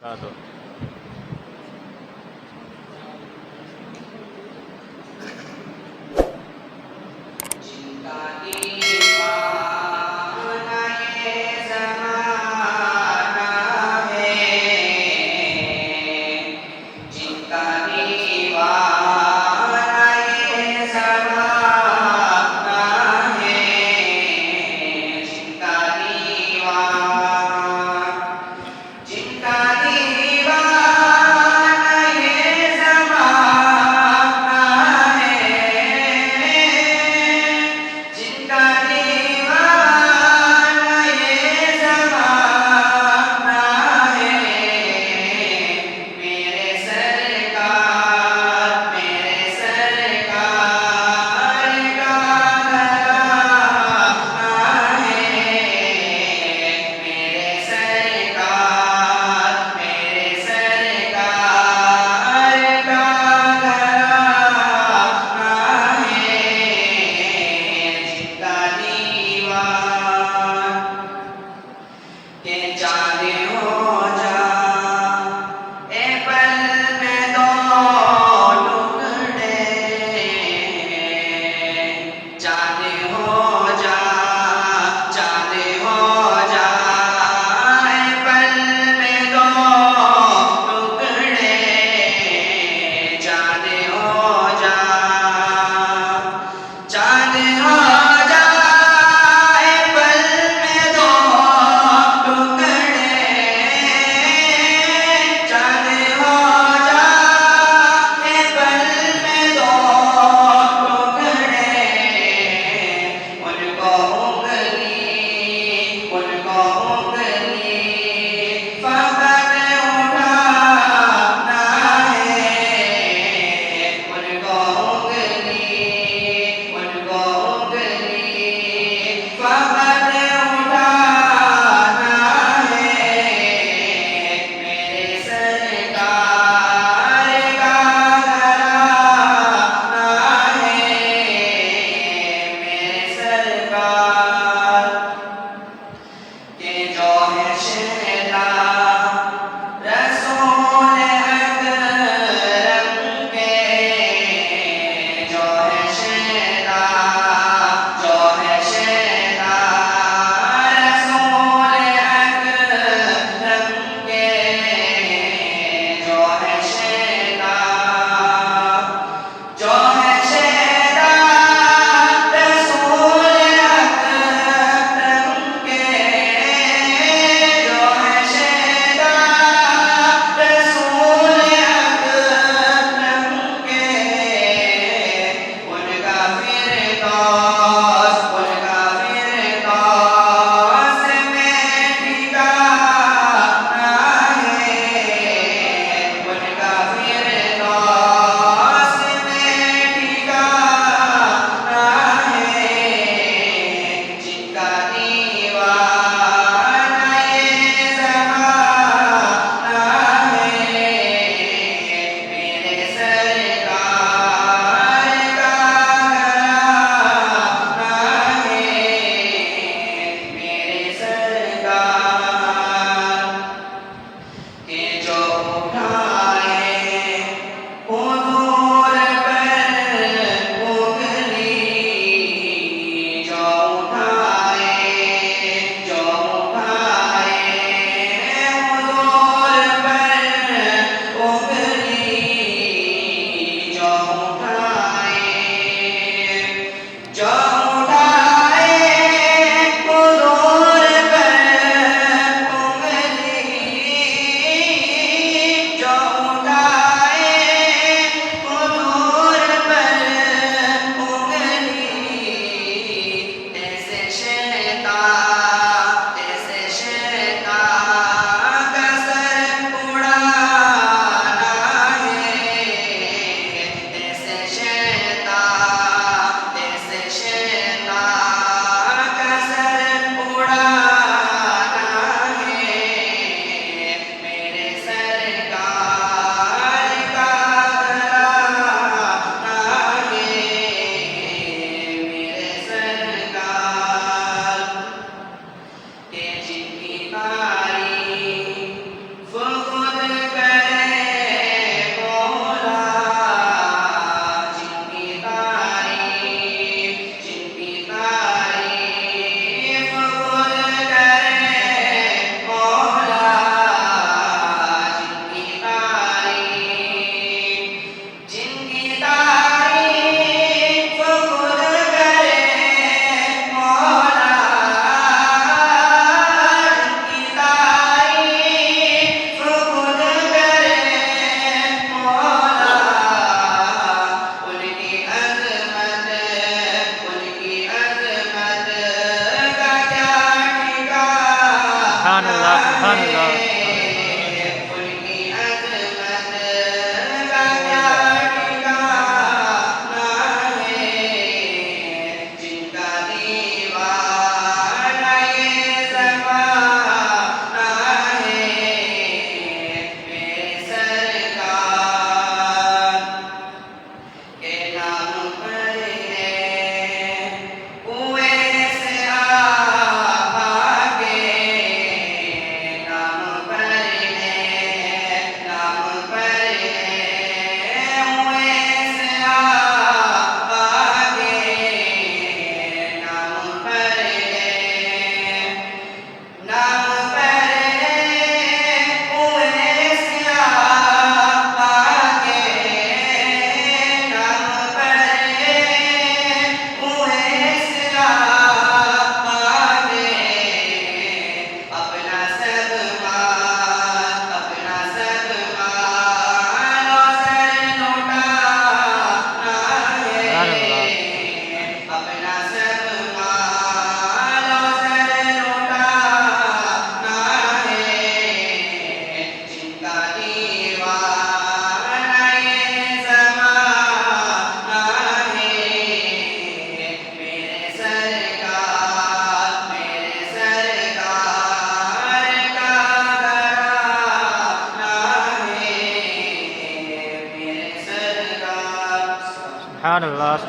हाँ तो जिनका दीवाना ये ज़माना है, जिनका दीवाना ये ज़माना है, जिनका दीवाना ये ज़माना है, जिनका दीवाना ये ज़माना है, मेरे सरकार का घराना है, मेरे सरकार का घराना है, जिनका दीवान के जाने हो जा ए पल में दो टुकड़े, जाने हो जा ए पल में दो टुकड़े, जाने हो जा ए पल में दो टुकड़े, जाने हो जा ए पल में दो टुकड़े, उनको उंगली फकत उठाना है, उनको उंगली फकत उठाना है, मेरे सरकार का घराना है, मेरे सरकार के जो है शहदा रसूल अकरम के, जो है शहदा रसूल अकरम के, जो है शहदा रसूल अकरम के, जो है शहदा रसूल अकरम के, उनका फिरदौस में ठिकाना है, उनका फिरदौस में ठिकाना है, जिनका दीवाना ये ज़माना है, मेरे सरकार का घराना है, मेरे सरकार के जो उठाए हुजूर पर उंगली, जो उठाए हुजूर पर उंगली, जो उठाए हुजूर पर उंगली, जो दीवाना ये ज़माना है मेरे सरकार का घराना है मेरे सरकार सुभान अल्लाह